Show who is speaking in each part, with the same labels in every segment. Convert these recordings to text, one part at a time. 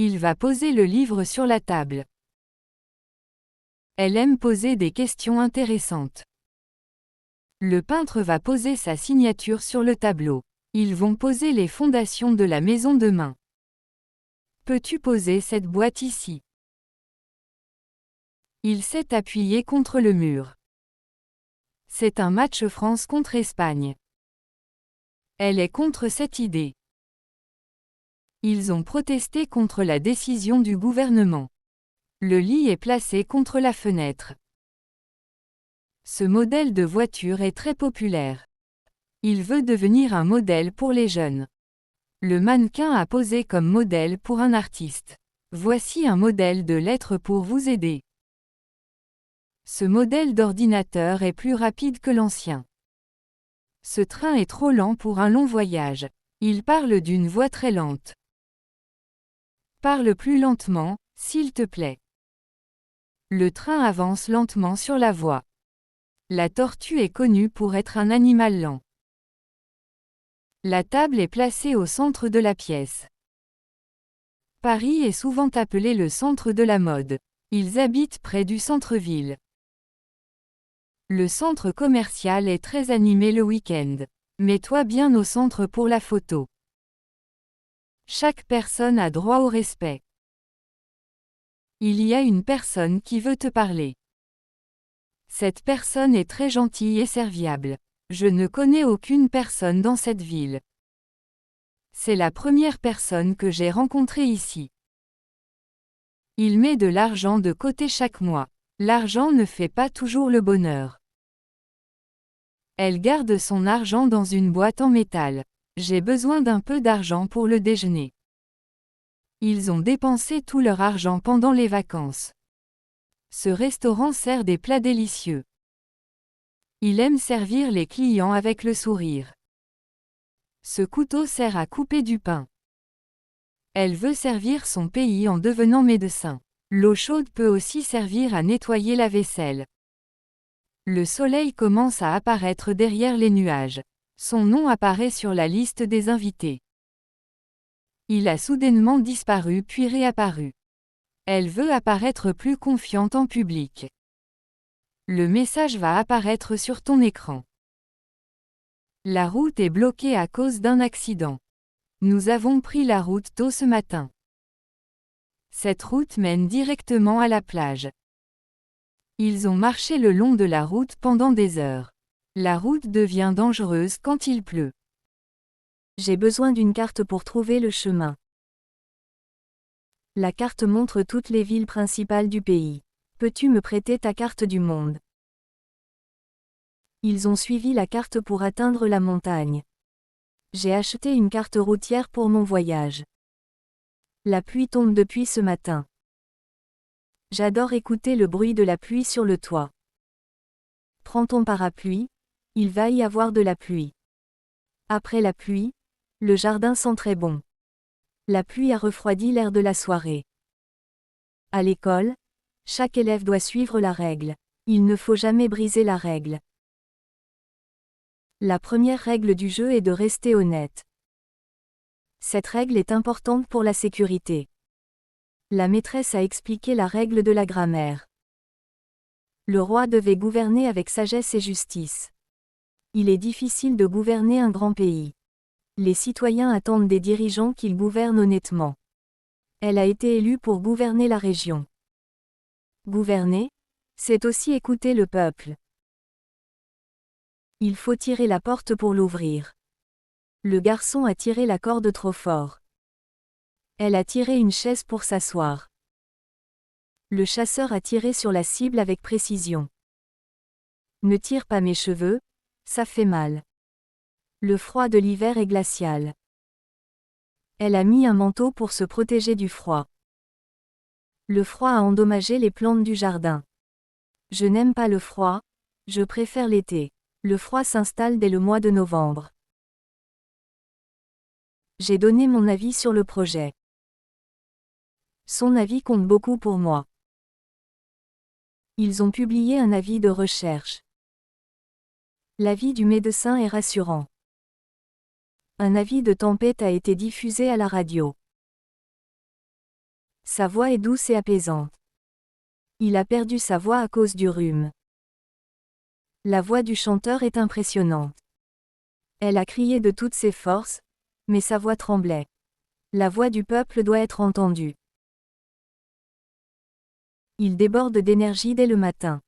Speaker 1: Il va poser le livre sur la table. Elle aime poser des questions intéressantes. Le peintre va poser sa signature sur le tableau. Ils vont poser les fondations de la maison demain. Peux-tu poser cette boîte ici? Il s'est appuyé contre le mur. C'est un match France contre Espagne. Elle est contre cette idée. Ils ont protesté contre la décision du gouvernement. Le lit est placé contre la fenêtre. Ce modèle de voiture est très populaire. Il veut devenir un modèle pour les jeunes. Le mannequin a posé comme modèle pour un artiste. Voici un modèle de lettre pour vous aider. Ce modèle d'ordinateur est plus rapide que l'ancien. Ce train est trop lent pour un long voyage. Il parle d'une voix très lente. Parle plus lentement, s'il te plaît. Le train avance lentement sur la voie. La tortue est connue pour être un animal lent. La table est placée au centre de la pièce. Paris est souvent appelé le centre de la mode. Ils habitent près du centre-ville. Le centre commercial est très animé le week-end. Mets-toi bien au centre pour la photo. Chaque personne a droit au respect. Il y a une personne qui veut te parler. Cette personne est très gentille et serviable. Je ne connais aucune personne dans cette ville. C'est la première personne que j'ai rencontrée ici. Il met de l'argent de côté chaque mois. L'argent ne fait pas toujours le bonheur. Elle garde son argent dans une boîte en métal. J'ai besoin d'un peu d'argent pour le déjeuner. Ils ont dépensé tout leur argent pendant les vacances. Ce restaurant sert des plats délicieux. Il aime servir les clients avec le sourire. Ce couteau sert à couper du pain. Elle veut servir son pays en devenant médecin. L'eau chaude peut aussi servir à nettoyer la vaisselle. Le soleil commence à apparaître derrière les nuages. Son nom apparaît sur la liste des invités. Il a soudainement disparu puis réapparu. Elle veut apparaître plus confiante en public. Le message va apparaître sur ton écran. La route est bloquée à cause d'un accident. Nous avons pris la route tôt ce matin. Cette route mène directement à la plage. Ils ont marché le long de la route pendant des heures. La route devient dangereuse quand il pleut.
Speaker 2: J'ai besoin d'une carte pour trouver le chemin. La carte montre toutes les villes principales du pays. Peux-tu me prêter ta carte du monde? Ils ont suivi la carte pour atteindre la montagne. J'ai acheté une carte routière pour mon voyage. La pluie tombe depuis ce matin. J'adore écouter le bruit de la pluie sur le toit. Prends ton parapluie, il va y avoir de la pluie. Après la pluie, le jardin sent très bon. La pluie a refroidi l'air de la soirée. À l'école, chaque élève doit suivre la règle. Il ne faut jamais briser la règle. La première règle du jeu est de rester honnête. Cette règle est importante pour la sécurité. La maîtresse a expliqué la règle de la grammaire. Le roi devait gouverner avec sagesse et justice. Il est difficile de gouverner un grand pays. Les citoyens attendent des dirigeants qu'ils gouvernent honnêtement. Elle a été élue pour gouverner la région. Gouverner, c'est aussi écouter le peuple. Il faut tirer la porte pour l'ouvrir. Le garçon a tiré la corde trop fort. Elle a tiré une chaise pour s'asseoir. Le chasseur a tiré sur la cible avec précision. Ne tire pas mes cheveux, ça fait mal. Le froid de l'hiver est glacial. Elle a mis un manteau pour se protéger du froid. Le froid a endommagé les plantes du jardin. Je n'aime pas le froid, je préfère l'été. Le froid s'installe dès le mois de novembre. J'ai donné mon avis sur le projet. Son avis compte beaucoup pour moi. Ils ont publié un avis de recherche. L'avis du médecin est rassurant. Un avis de tempête a été diffusé à la radio. Sa voix est douce et apaisante. Il a perdu sa voix à cause du rhume. La voix du chanteur est impressionnante. Elle a crié de toutes ses forces, mais sa voix tremblait. La voix du peuple doit être entendue. Il déborde d'énergie dès le matin.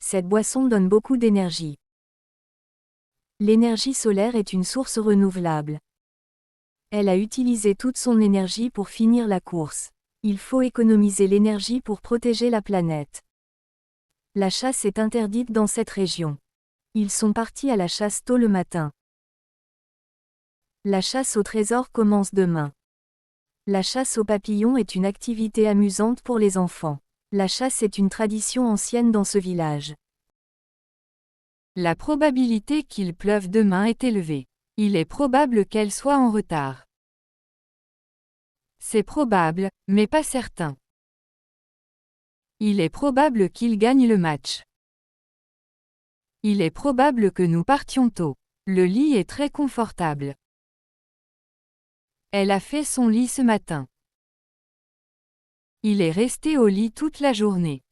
Speaker 2: Cette boisson donne beaucoup d'énergie. L'énergie solaire est une source renouvelable. Elle a utilisé toute son énergie pour finir la course. Il faut économiser l'énergie pour protéger la planète. La chasse est interdite dans cette région. Ils sont partis à la chasse tôt le matin. La chasse au trésor commence demain. La chasse aux papillons est une activité amusante pour les enfants. La chasse est une tradition ancienne dans ce village.
Speaker 1: La probabilité qu'il pleuve demain est élevée. Il est probable qu'elle soit en retard. C'est probable, mais pas certain. Il est probable qu'il gagne le match. Il est probable que nous partions tôt. Le lit est très confortable. Elle a fait son lit ce matin. Il est resté au lit toute la journée.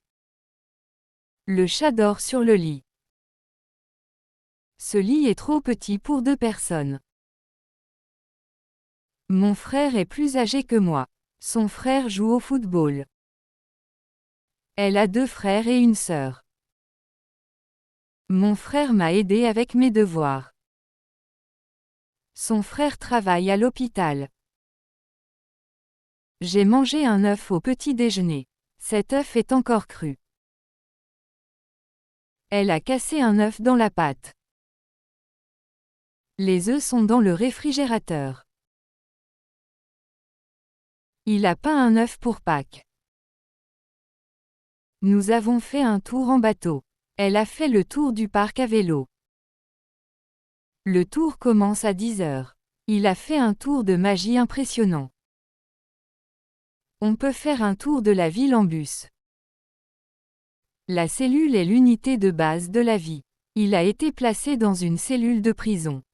Speaker 1: Le chat dort sur le lit. Ce lit est trop petit pour 2 personnes. Mon frère est plus âgé que moi. Son frère joue au football. Elle a 2 frères et une sœur. Mon frère m'a aidé avec mes devoirs. Son frère travaille à l'hôpital. J'ai mangé un œuf au petit déjeuner. Cet œuf est encore cru. Elle a cassé un œuf dans la pâte. Les œufs sont dans le réfrigérateur. Il a peint un œuf pour Pâques. Nous avons fait un tour en bateau. Elle a fait le tour du parc à vélo. Le tour commence à 10 heures. Il a fait un tour de magie impressionnant. On peut faire un tour de la ville en bus. La cellule est l'unité de base de la vie. Il a été placé dans une cellule de prison.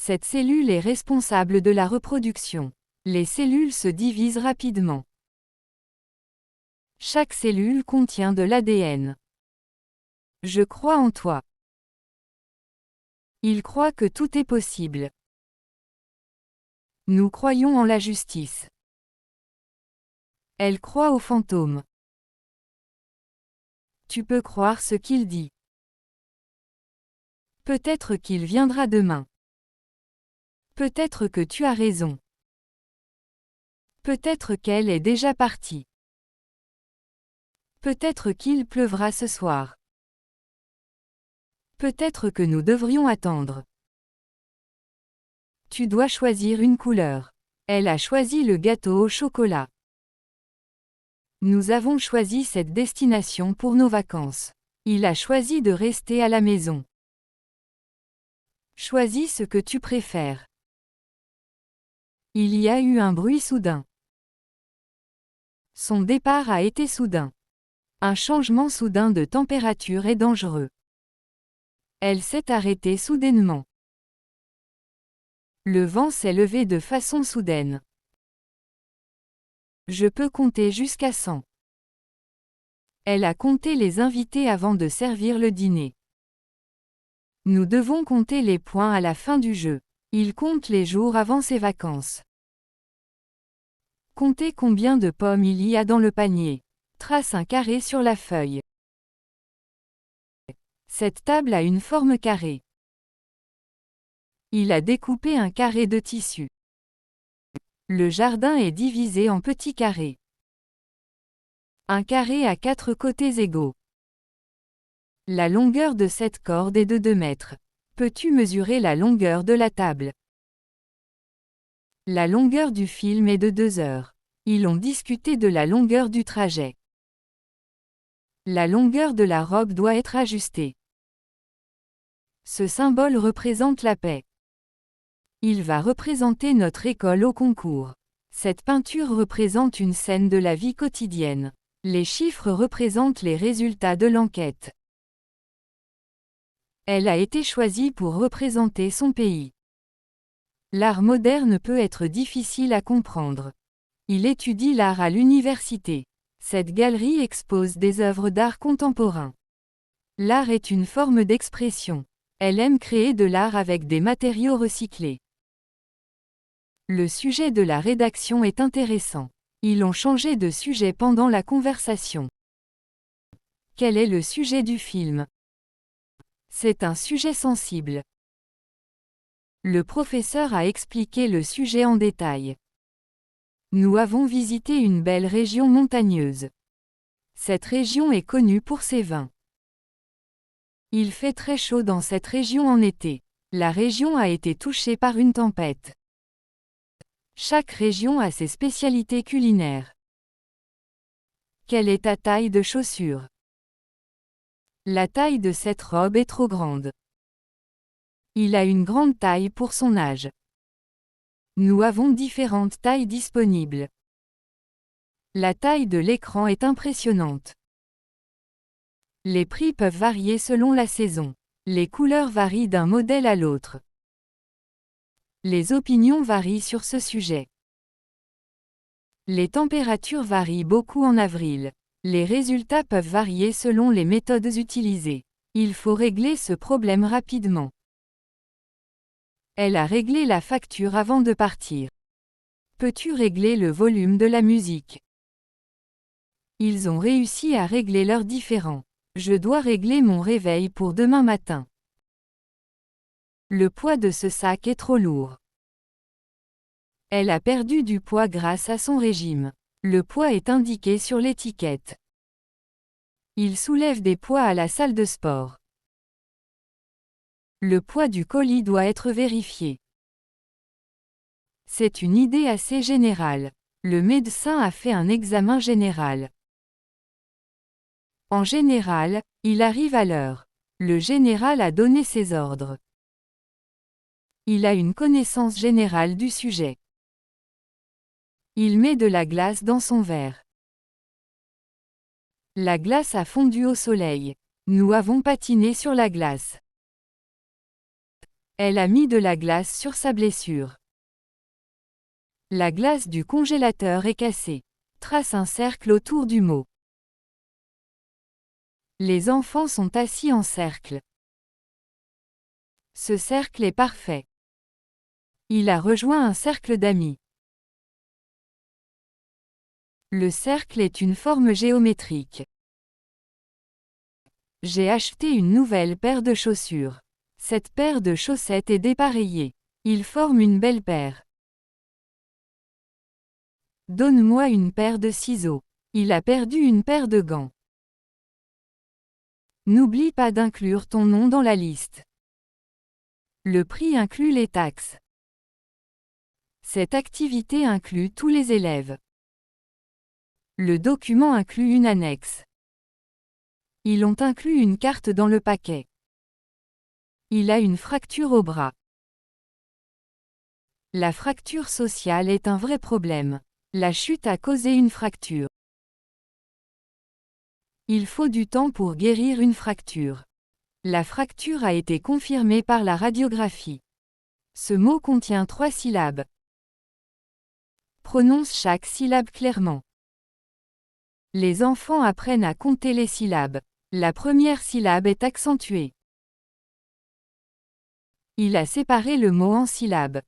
Speaker 1: Cette cellule est responsable de la reproduction. Les cellules se divisent rapidement. Chaque cellule contient de l'ADN. Je crois en toi. Il croit que tout est possible. Nous croyons en la justice. Elle croit aux fantômes. Tu peux croire ce qu'il dit. Peut-être qu'il viendra demain. Peut-être que tu as raison. Peut-être qu'elle est déjà partie. Peut-être qu'il pleuvra ce soir. Peut-être que nous devrions attendre. Tu dois choisir une couleur. Elle a choisi le gâteau au chocolat. Nous avons choisi cette destination pour nos vacances. Il a choisi de rester à la maison. Choisis ce que tu préfères. Il y a eu un bruit soudain. Son départ a été soudain. Un changement soudain de température est dangereux. Elle s'est arrêtée soudainement. Le vent s'est levé de façon soudaine. Je peux compter jusqu'à 100. Elle a compté les invités avant de servir le dîner. Nous devons compter les points à la fin du jeu. Il compte les jours avant ses vacances. Comptez combien de pommes il y a dans le panier. Trace un carré sur la feuille. Cette table a une forme carrée. Il a découpé un carré de tissu. Le jardin est divisé en petits carrés. Un carré a 4 côtés égaux. La longueur de cette corde est de 2 mètres. Peux-tu mesurer la longueur de la table? La longueur du film est de 2 heures. Ils ont discuté de la longueur du trajet. La longueur de la robe doit être ajustée. Ce symbole représente la paix. Il va représenter notre école au concours. Cette peinture représente une scène de la vie quotidienne. Les chiffres représentent les résultats de l'enquête. Elle a été choisie pour représenter son pays. L'art moderne peut être difficile à comprendre. Il étudie l'art à l'université. Cette galerie expose des œuvres d'art contemporain. L'art est une forme d'expression. Elle aime créer de l'art avec des matériaux recyclés. Le sujet de la rédaction est intéressant. Ils ont changé de sujet pendant la conversation. Quel est le sujet du film? C'est un sujet sensible. Le professeur a expliqué le sujet en détail. Nous avons visité une belle région montagneuse. Cette région est connue pour ses vins. Il fait très chaud dans cette région en été. La région a été touchée par une tempête. Chaque région a ses spécialités culinaires. Quelle est ta taille de chaussures? La taille de cette robe est trop grande. Il a une grande taille pour son âge. Nous avons différentes tailles disponibles. La taille de l'écran est impressionnante. Les prix peuvent varier selon la saison. Les couleurs varient d'un modèle à l'autre. Les opinions varient sur ce sujet. Les températures varient beaucoup en avril. Les résultats peuvent varier selon les méthodes utilisées. Il faut régler ce problème rapidement. Elle a réglé la facture avant de partir. Peux-tu régler le volume de la musique? Ils ont réussi à régler leurs différends. Je dois régler mon réveil pour demain matin. Le poids de ce sac est trop lourd. Elle a perdu du poids grâce à son régime. Le poids est indiqué sur l'étiquette. Il soulève des poids à la salle de sport. Le poids du colis doit être vérifié. C'est une idée assez générale. Le médecin a fait un examen général. En général, il arrive à l'heure. Le général a donné ses ordres. Il a une connaissance générale du sujet. Il met de la glace dans son verre. La glace a fondu au soleil. Nous avons patiné sur la glace. Elle a mis de la glace sur sa blessure. La glace du congélateur est cassée. Trace un cercle autour du mot. Les enfants sont assis en cercle. Ce cercle est parfait. Il a rejoint un cercle d'amis. Le cercle est une forme géométrique. J'ai acheté une nouvelle paire de chaussures. Cette paire de chaussettes est dépareillée. Ils forment une belle paire. Donne-moi une paire de ciseaux. Il a perdu une paire de gants. N'oublie pas d'inclure ton nom dans la liste. Le prix inclut les taxes. Cette activité inclut tous les élèves. Le document inclut une annexe. Ils ont inclus une carte dans le paquet. Il a une fracture au bras. La fracture sociale est un vrai problème. La chute a causé une fracture. Il faut du temps pour guérir une fracture. La fracture a été confirmée par la radiographie. Ce mot contient 3 syllabes. Prononce chaque syllabe clairement. Les enfants apprennent à compter les syllabes. La première syllabe est accentuée. Il a séparé le mot en syllabes.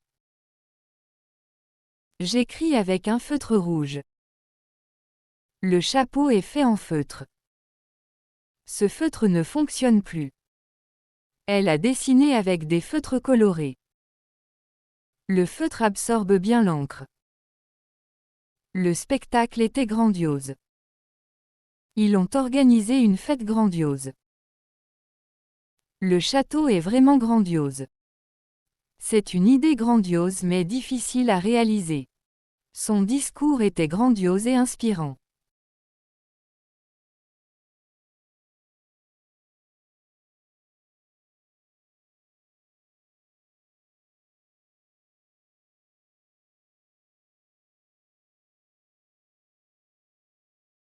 Speaker 1: J'écris avec un feutre rouge. Le chapeau est fait en feutre. Ce feutre ne fonctionne plus. Elle a dessiné avec des feutres colorés. Le feutre absorbe bien l'encre. Le spectacle était grandiose. Ils ont organisé une fête grandiose. Le château est vraiment grandiose. C'est une idée grandiose mais difficile à réaliser. Son discours était grandiose et inspirant.